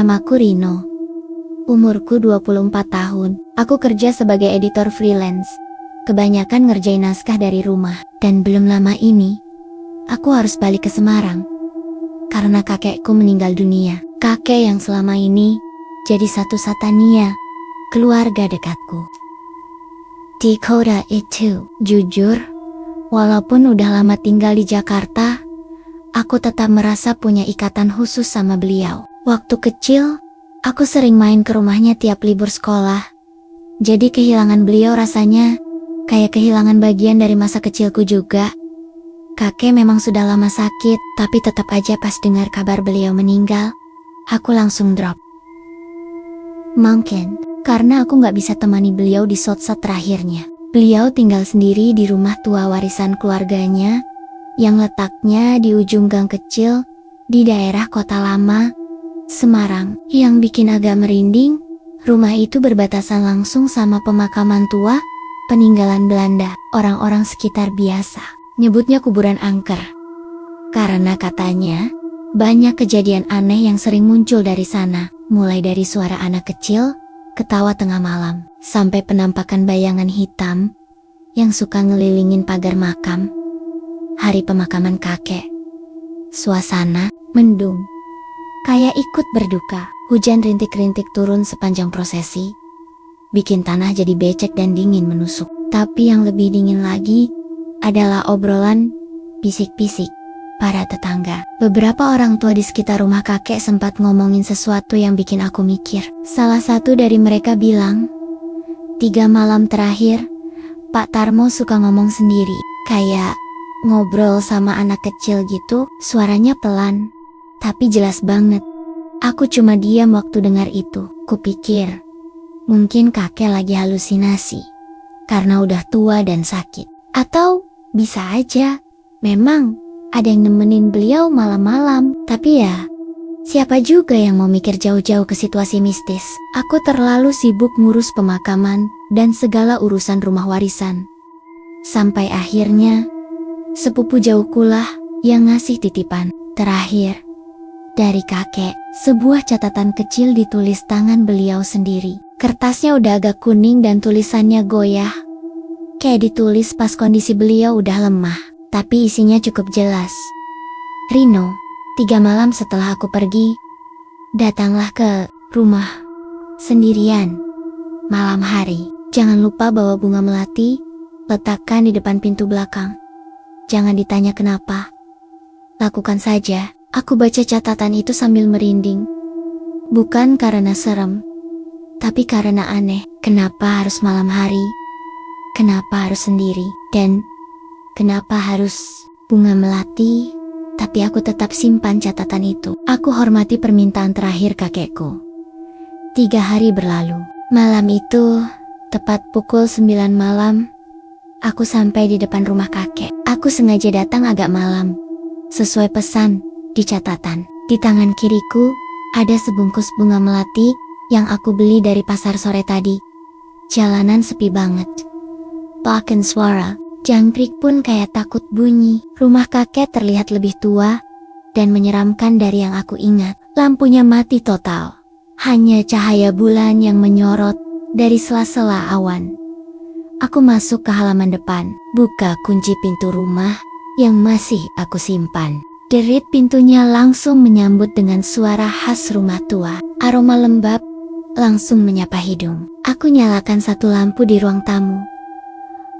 Namaku Rino. Umurku 24 tahun. Aku kerja sebagai editor freelance. Kebanyakan ngerjain naskah dari rumah. Dan belum lama ini, aku harus balik ke Semarang. Karena kakekku meninggal dunia. Kakek yang selama ini jadi satu-satunya keluarga dekatku. Di kota itu, jujur, walaupun udah lama tinggal di Jakarta, aku tetap merasa punya ikatan khusus sama beliau. Waktu kecil, aku sering main ke rumahnya tiap libur sekolah. Jadi kehilangan beliau rasanya kayak kehilangan bagian dari masa kecilku juga. Kakek memang sudah lama sakit, tapi tetap aja pas dengar kabar beliau meninggal, aku langsung drop. Mungkin karena aku gak bisa temani beliau di saat-saat terakhirnya. Beliau tinggal sendiri di rumah tua warisan keluarganya, yang letaknya di ujung gang kecil, di daerah Kota Lama, Semarang. Yang bikin agak merinding, rumah itu berbatasan langsung sama pemakaman tua, peninggalan Belanda. Orang-orang sekitar biasa nyebutnya kuburan angker. Karena katanya, banyak kejadian aneh yang sering muncul dari sana, mulai dari suara anak kecil, ketawa tengah malam, sampai penampakan bayangan hitam yang suka ngelilingin pagar makam. Hari pemakaman kakek, suasana mendung, kayak ikut berduka. Hujan rintik-rintik turun sepanjang prosesi, bikin tanah jadi becek dan dingin menusuk. Tapi yang lebih dingin lagi adalah obrolan bisik-bisik para tetangga. Beberapa orang tua di sekitar rumah kakek sempat ngomongin sesuatu yang bikin aku mikir. Salah satu dari mereka bilang, 3 malam terakhir, Pak Tarmo suka ngomong sendiri, kayak ngobrol sama anak kecil gitu, suaranya pelan, tapi jelas banget. Aku cuma diam waktu dengar itu. Kupikir, mungkin kakek lagi halusinasi, karena udah tua dan sakit. Atau, bisa aja, memang ada yang nemenin beliau malam-malam. Tapi ya, siapa juga yang mau mikir jauh-jauh ke situasi mistis. Aku terlalu sibuk ngurus pemakaman dan segala urusan rumah warisan. Sampai akhirnya, sepupu jauhkulah yang ngasih titipan terakhir dari kakek, sebuah catatan kecil ditulis tangan beliau sendiri. Kertasnya udah agak kuning dan tulisannya goyah, kayak ditulis pas kondisi beliau udah lemah. Tapi isinya cukup jelas. Rino, 3 malam setelah aku pergi, datanglah ke rumah sendirian. Malam hari, jangan lupa bawa bunga melati, letakkan di depan pintu belakang. Jangan ditanya kenapa. Lakukan saja. Aku baca catatan itu sambil merinding. Bukan karena serem, tapi karena aneh. Kenapa harus malam hari? Kenapa harus sendiri? Dan kenapa harus bunga melati? Tapi aku tetap simpan catatan itu. Aku hormati permintaan terakhir kakekku. 3 hari berlalu. Malam itu, tepat pukul 9 malam, aku sampai di depan rumah kakek. Aku sengaja datang agak malam, sesuai pesan di catatan. Di tangan kiriku, ada sebungkus bunga melati yang aku beli dari pasar sore tadi. Jalanan sepi banget. Bahkan suara jangkrik pun kayak takut bunyi. Rumah kakek terlihat lebih tua dan menyeramkan dari yang aku ingat. Lampunya mati total. Hanya cahaya bulan yang menyorot dari sela-sela awan. Aku masuk ke halaman depan, buka kunci pintu rumah yang masih aku simpan. Derit pintunya langsung menyambut dengan suara khas rumah tua. Aroma lembab langsung menyapa hidung. Aku nyalakan satu lampu di ruang tamu.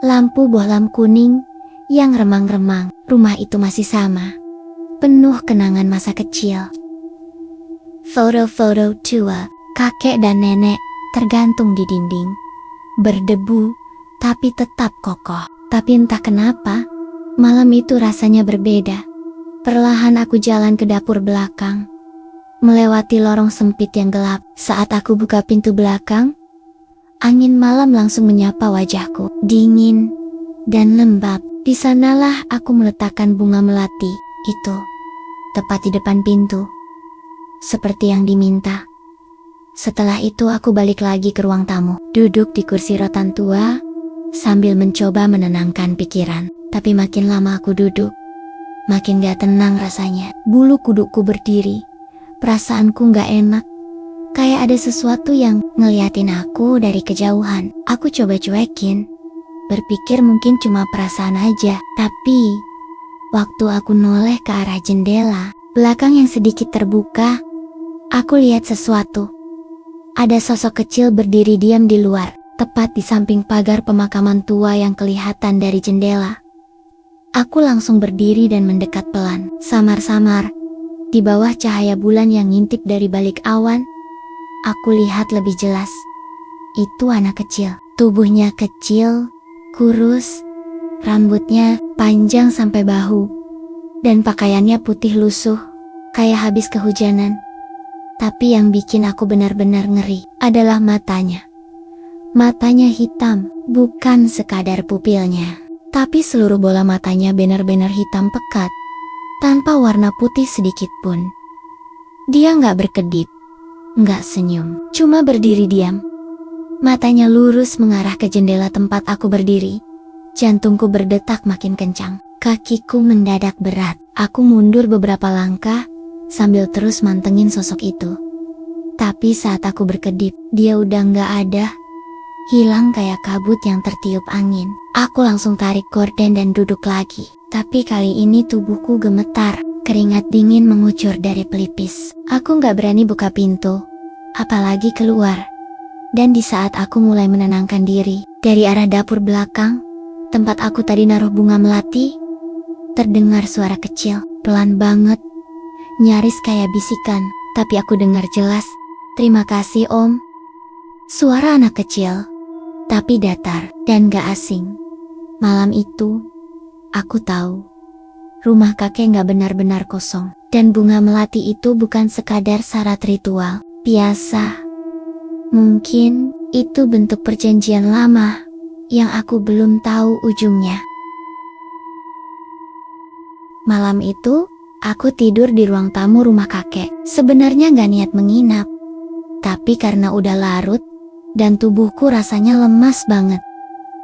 Lampu bohlam kuning yang remang-remang. Rumah itu masih sama, penuh kenangan masa kecil. Foto-foto tua, kakek dan nenek tergantung di dinding. Berdebu, tapi tetap kokoh. Tapi entah kenapa, malam itu rasanya berbeda. Perlahan aku jalan ke dapur belakang, melewati lorong sempit yang gelap. Saat aku buka pintu belakang, angin malam langsung menyapa wajahku. Dingin dan lembab. Di sanalah aku meletakkan bunga melati itu, tepat di depan pintu, seperti yang diminta. Setelah itu aku balik lagi ke ruang tamu, duduk di kursi rotan tua, sambil mencoba menenangkan pikiran. Tapi makin lama aku duduk, makin gak tenang rasanya. Bulu kudukku berdiri, perasaanku gak enak, Kayak ada sesuatu yang ngeliatin aku dari kejauhan. Aku coba cuekin, berpikir mungkin cuma perasaan aja. Tapi, waktu aku noleh ke arah jendela, belakang yang sedikit terbuka, aku lihat sesuatu. Ada sosok kecil berdiri diam di luar, tepat di samping pagar pemakaman tua yang kelihatan dari jendela. Aku langsung berdiri dan mendekat pelan, samar-samar. Di bawah cahaya bulan yang ngintip dari balik awan, aku lihat lebih jelas. Itu anak kecil. Tubuhnya kecil, kurus, rambutnya panjang sampai bahu, dan pakaiannya putih lusuh, kayak habis kehujanan. Tapi yang bikin aku benar-benar ngeri adalah matanya. Matanya hitam, bukan sekadar pupilnya, tapi seluruh bola matanya benar-benar hitam pekat, tanpa warna putih sedikit pun. Dia nggak berkedip, nggak senyum, cuma berdiri diam. Matanya lurus mengarah ke jendela tempat aku berdiri. Jantungku berdetak makin kencang. Kakiku mendadak berat. Aku mundur beberapa langkah, sambil terus mantengin sosok itu. Tapi saat aku berkedip, dia udah nggak ada. Hilang kayak kabut yang tertiup angin. Aku langsung tarik gorden dan duduk lagi. Tapi kali ini tubuhku gemetar. Keringat dingin mengucur dari pelipis. Aku nggak berani buka pintu, apalagi keluar. Dan di saat aku mulai menenangkan diri, dari arah dapur belakang, tempat aku tadi naruh bunga melati, terdengar suara kecil, pelan banget, nyaris kayak bisikan, tapi aku dengar jelas. "Terima kasih Om." Suara anak kecil, tapi datar dan gak asing. Malam itu, aku tahu, rumah kakek gak benar-benar kosong, dan bunga melati itu bukan sekadar syarat ritual biasa. Mungkin itu bentuk perjanjian lama yang aku belum tahu ujungnya. Malam itu, aku tidur di ruang tamu rumah kakek. Sebenarnya gak niat menginap, tapi karena udah larut dan tubuhku rasanya lemas banget.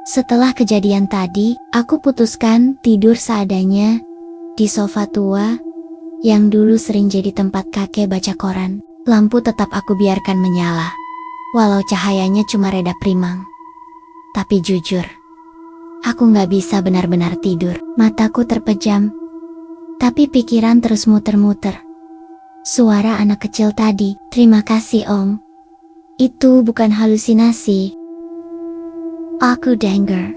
Setelah kejadian tadi, aku putuskan tidur seadanya di sofa tua yang dulu sering jadi tempat kakek baca koran. Lampu tetap aku biarkan menyala, walau cahayanya cuma reda primang. Tapi jujur, aku gak bisa benar-benar tidur. Mataku terpejam, tapi pikiran terus muter-muter. Suara anak kecil tadi, "Terima kasih Om." Itu bukan halusinasi. Aku denger.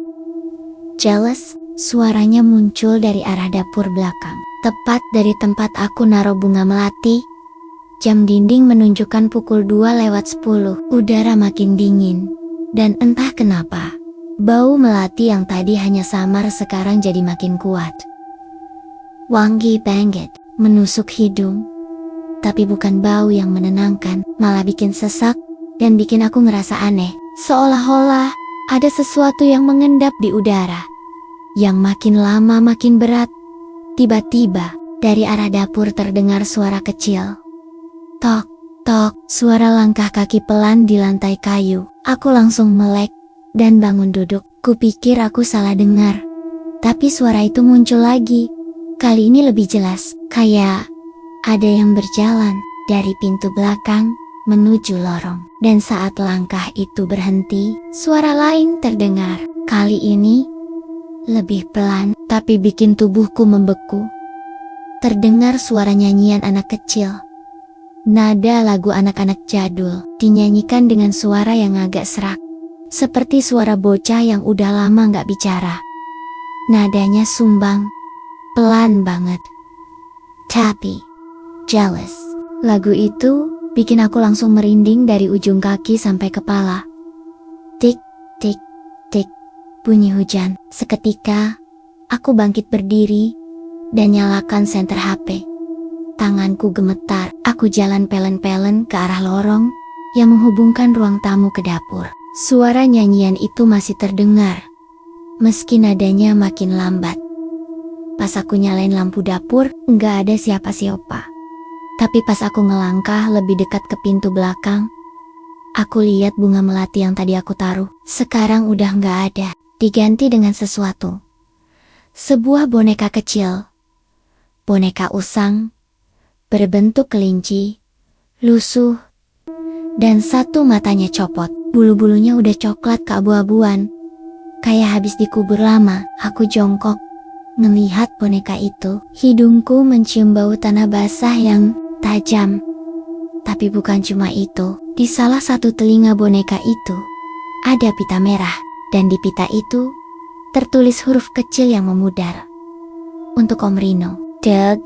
Jelas, suaranya muncul dari arah dapur belakang. Tepat dari tempat aku naruh bunga melati. Jam dinding menunjukkan pukul 2:10. Udara makin dingin. Dan entah kenapa, bau melati yang tadi hanya samar sekarang jadi makin kuat. Wangi banget, menusuk hidung. Tapi bukan bau yang menenangkan, malah bikin sesak dan bikin aku ngerasa aneh. Seolah-olah ada sesuatu yang mengendap di udara, yang makin lama makin berat. Tiba-tiba, dari arah dapur terdengar suara kecil. Tok, tok, suara langkah kaki pelan di lantai kayu. Aku langsung melek dan bangun duduk. Kupikir aku salah dengar. Tapi suara itu muncul lagi. Kali ini lebih jelas, kayak ada yang berjalan dari pintu belakang menuju lorong. Dan saat langkah itu berhenti, suara lain terdengar. Kali ini lebih pelan, tapi bikin tubuhku membeku. Terdengar suara nyanyian anak kecil. Nada lagu anak-anak jadul, dinyanyikan dengan suara yang agak serak. Seperti suara bocah yang udah lama gak bicara. Nadanya sumbang, pelan banget. Tapi, jealous. Lagu itu bikin aku langsung merinding dari ujung kaki sampai kepala. Tik, tik, tik, bunyi hujan. Seketika, aku bangkit berdiri dan nyalakan senter HP. Tanganku gemetar, aku jalan pelen-pelen ke arah lorong yang menghubungkan ruang tamu ke dapur. Suara nyanyian itu masih terdengar, meski nadanya makin lambat. Pas aku nyalain lampu dapur, nggak ada siapa-siapa. Tapi pas aku ngelangkah lebih dekat ke pintu belakang, aku lihat bunga melati yang tadi aku taruh, sekarang udah nggak ada, diganti dengan sesuatu. Sebuah boneka kecil. Boneka usang, berbentuk kelinci, lusuh, dan satu matanya copot. Bulu-bulunya udah coklat keabu-abuan, kayak habis dikubur lama. Aku jongkok, melihat boneka itu. Hidungku mencium bau tanah basah yang tajam. Tapi bukan cuma itu, di salah satu telinga boneka itu, ada pita merah, dan di pita itu, tertulis huruf kecil yang memudar. Untuk Om Rino. Deg,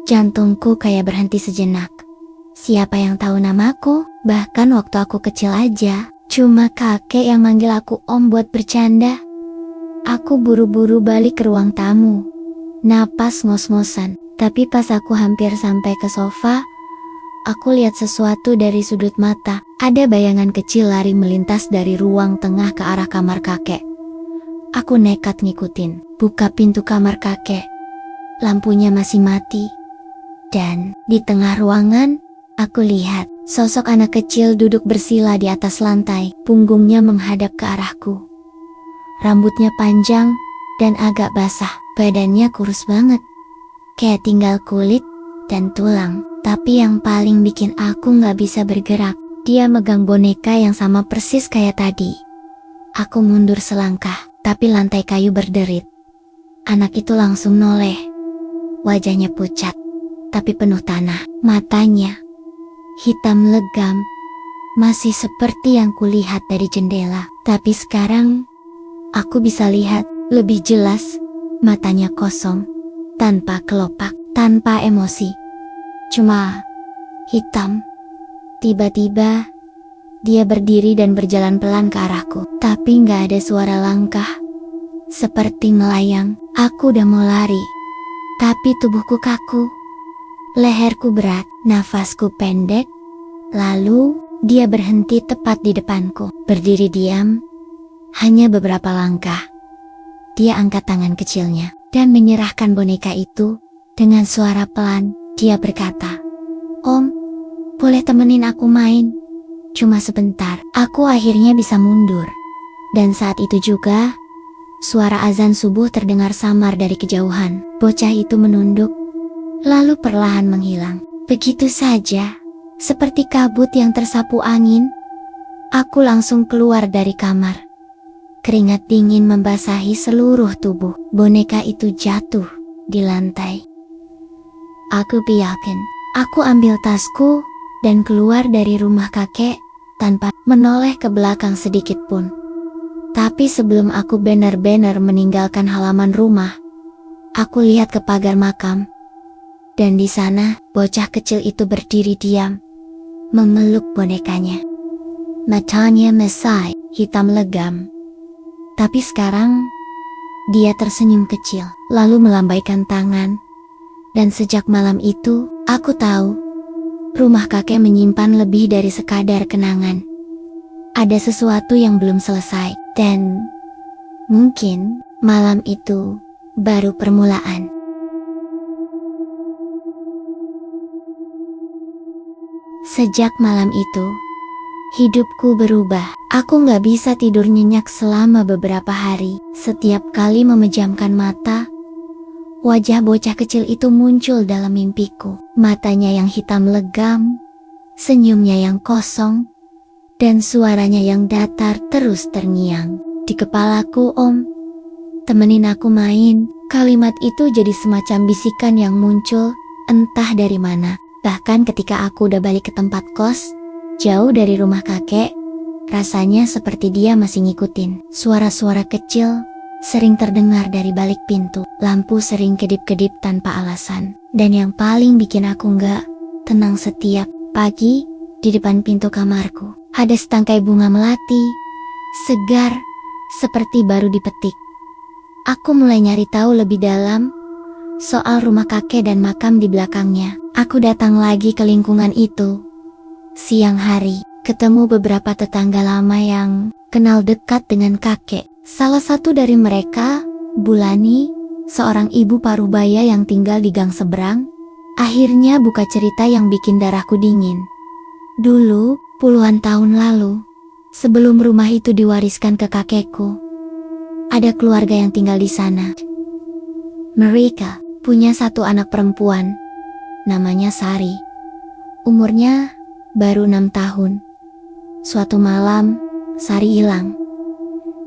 jantungku kayak berhenti sejenak. Siapa yang tahu namaku? Bahkan waktu aku kecil aja, cuma kakek yang manggil aku Om buat bercanda. Aku buru-buru balik ke ruang tamu. Napas ngos-ngosan, tapi pas aku hampir sampai ke sofa, aku lihat sesuatu dari sudut mata. Ada bayangan kecil lari melintas dari ruang tengah ke arah kamar kakek. Aku nekat ngikutin, buka pintu kamar kakek. Lampunya masih mati. Dan di tengah ruangan, aku lihat sosok anak kecil duduk bersila di atas lantai. Punggungnya menghadap ke arahku. Rambutnya panjang dan agak basah. Badannya kurus banget, kayak tinggal kulit dan tulang. Tapi yang paling bikin aku gak bisa bergerak, dia megang boneka yang sama persis kayak tadi. Aku mundur selangkah, tapi lantai kayu berderit. Anak itu langsung noleh. Wajahnya pucat, tapi penuh tanah. Matanya hitam legam, masih seperti yang kulihat dari jendela. Tapi sekarang, aku bisa lihat lebih jelas. Matanya kosong, tanpa kelopak, tanpa emosi. Cuma hitam. Tiba-tiba, dia berdiri dan berjalan pelan ke arahku. Tapi gak ada suara langkah. Seperti melayang, aku udah mau lari. Tapi tubuhku kaku. Leherku berat, nafasku pendek. Lalu, dia berhenti tepat di depanku. Berdiri diam, hanya beberapa langkah. Dia angkat tangan kecilnya, dan menyerahkan boneka itu. Dengan suara pelan, dia berkata, "Om, boleh temenin aku main? Cuma sebentar." Aku akhirnya bisa mundur. Dan saat itu juga, suara azan subuh terdengar samar dari kejauhan. Bocah itu menunduk, lalu perlahan menghilang. Begitu saja, seperti kabut yang tersapu angin. Aku langsung keluar dari kamar. Keringat dingin membasahi seluruh tubuh. Boneka itu jatuh di lantai. Aku biarkan. Aku ambil tasku dan keluar dari rumah kakek tanpa menoleh ke belakang sedikit pun. Tapi sebelum aku benar-benar meninggalkan halaman rumah, aku lihat ke pagar makam. Dan di sana, bocah kecil itu berdiri diam, memeluk bonekanya. Matanya mesai, hitam legam. Tapi sekarang, dia tersenyum kecil, lalu melambaikan tangan. Dan sejak malam itu, aku tahu, rumah kakek menyimpan lebih dari sekadar kenangan. Ada sesuatu yang belum selesai, dan mungkin malam itu baru permulaan. Sejak malam itu, hidupku berubah. Aku gak bisa tidur nyenyak selama beberapa hari. Setiap kali memejamkan mata, wajah bocah kecil itu muncul dalam mimpiku. Matanya yang hitam legam, senyumnya yang kosong, dan suaranya yang datar terus terngiang. Di kepalaku, "Om, temenin aku main." Kalimat itu jadi semacam bisikan yang muncul, entah dari mana. Bahkan ketika aku udah balik ke tempat kos, jauh dari rumah kakek, rasanya seperti dia masih ngikutin. Suara-suara kecil sering terdengar dari balik pintu. Lampu sering kedip-kedip tanpa alasan. Dan yang paling bikin aku nggak tenang setiap pagi, di depan pintu kamarku, ada setangkai bunga melati, segar, seperti baru dipetik. Aku mulai nyari tahu lebih dalam soal rumah kakek dan makam di belakangnya. Aku datang lagi ke lingkungan itu. Siang hari, ketemu beberapa tetangga lama yang kenal dekat dengan kakek. Salah satu dari mereka, Bulani, seorang ibu parubaya yang tinggal di gang seberang, akhirnya buka cerita yang bikin darahku dingin. Dulu, puluhan tahun lalu, sebelum rumah itu diwariskan ke kakekku, ada keluarga yang tinggal di sana. Mereka punya satu anak perempuan, namanya Sari. Umurnya baru 6 tahun. Suatu malam, Sari hilang.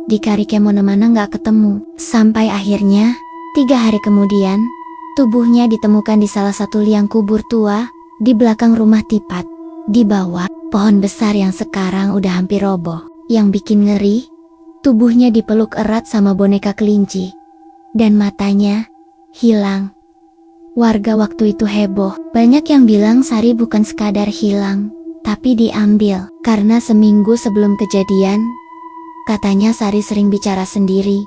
Dicari kemana-mana gak ketemu. Sampai akhirnya, 3 hari kemudian, tubuhnya ditemukan di salah satu liang kubur tua, di belakang rumah Tipat. Di bawah, pohon besar yang sekarang udah hampir roboh. Yang bikin ngeri, tubuhnya dipeluk erat sama boneka kelinci. Dan matanya hilang. Warga waktu itu heboh. Banyak yang bilang Sari bukan sekadar hilang, tapi diambil. Karena seminggu sebelum kejadian, katanya Sari sering bicara sendiri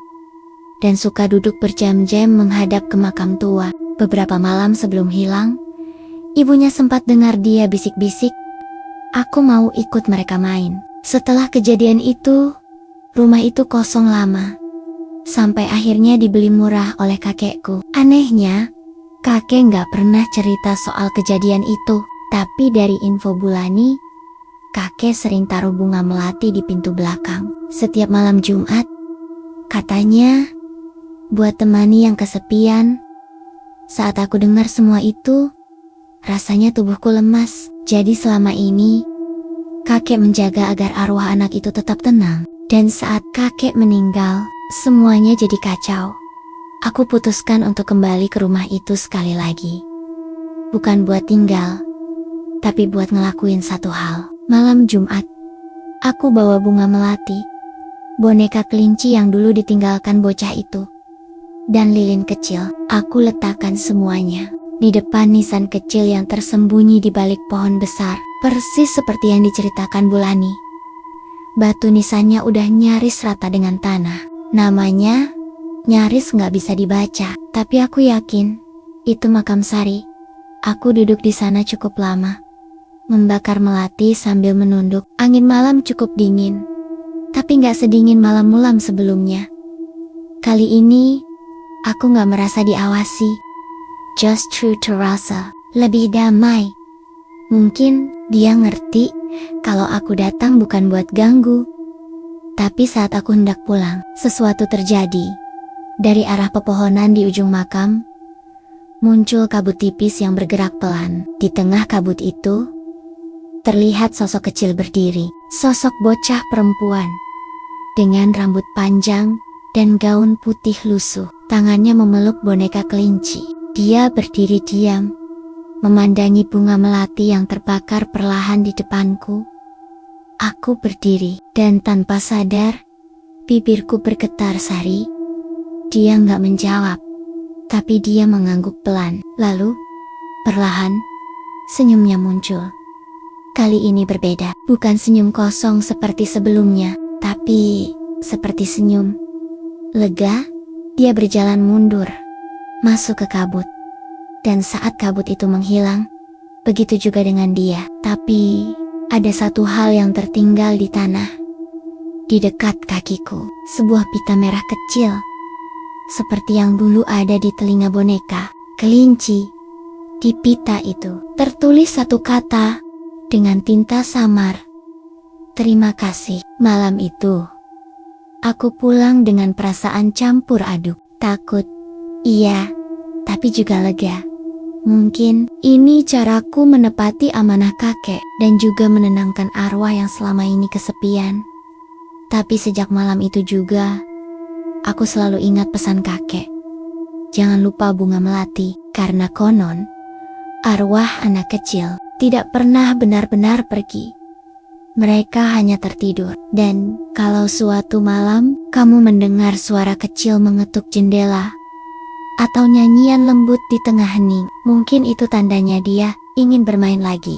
dan suka duduk berjam-jam menghadap ke makam tua. Beberapa malam sebelum hilang, ibunya sempat dengar dia bisik-bisik, "Aku mau ikut mereka main." Setelah kejadian itu, rumah itu kosong lama. Sampai akhirnya dibeli murah oleh kakekku. Anehnya, kakek nggak pernah cerita soal kejadian itu. Tapi dari info Bulani, kakek sering taruh bunga melati di pintu belakang setiap malam Jumat. Katanya, buat temani yang kesepian. Saat aku dengar semua itu, rasanya tubuhku lemas. Jadi selama ini, kakek menjaga agar arwah anak itu tetap tenang. Dan saat kakek meninggal, semuanya jadi kacau. Aku putuskan untuk kembali ke rumah itu sekali lagi. Bukan buat tinggal, tapi buat ngelakuin satu hal. Malam Jumat, aku bawa bunga melati, boneka kelinci yang dulu ditinggalkan bocah itu, dan lilin kecil. Aku letakkan semuanya di depan nisan kecil yang tersembunyi di balik pohon besar, persis seperti yang diceritakan Bulani. Batu nisannya udah nyaris rata dengan tanah. Namanya nyaris nggak bisa dibaca, tapi aku yakin itu makam Sari. Aku duduk di sana cukup lama, membakar melati sambil menunduk. Angin malam cukup dingin, tapi gak sedingin malam-malam sebelumnya. Kali ini, aku gak merasa diawasi. Just true terasa lebih damai. Mungkin dia ngerti kalau aku datang bukan buat ganggu. Tapi saat aku hendak pulang, sesuatu terjadi. Dari arah pepohonan di ujung makam, muncul kabut tipis yang bergerak pelan. Di tengah kabut itu, terlihat sosok kecil berdiri, sosok bocah perempuan, dengan rambut panjang dan gaun putih lusuh. Tangannya memeluk boneka kelinci. Dia berdiri diam, memandangi bunga melati yang terbakar perlahan di depanku. Aku berdiri, dan tanpa sadar, bibirku bergetar. Sari. Dia nggak menjawab, tapi dia mengangguk pelan. Lalu, perlahan, senyumnya muncul. Kali ini berbeda, bukan senyum kosong seperti sebelumnya, tapi seperti senyum lega. Dia berjalan mundur, masuk ke kabut. Dan saat kabut itu menghilang, begitu juga dengan dia. Tapi, ada satu hal yang tertinggal di tanah. Di dekat kakiku, sebuah pita merah kecil, seperti yang dulu ada di telinga boneka kelinci. Di pita itu, tertulis satu kata, dengan tinta samar. Terima kasih. Malam itu, aku pulang dengan perasaan campur aduk. Takut, iya, tapi juga lega. Mungkin ini caraku menepati amanah kakek dan juga menenangkan arwah yang selama ini kesepian. Tapi sejak malam itu juga, aku selalu ingat pesan kakek. Jangan lupa bunga melati, karena konon, arwah anak kecil tidak pernah benar-benar pergi. Mereka hanya tertidur. Dan kalau suatu malam kamu mendengar suara kecil mengetuk jendela atau nyanyian lembut di tengah hening, mungkin itu tandanya dia ingin bermain lagi.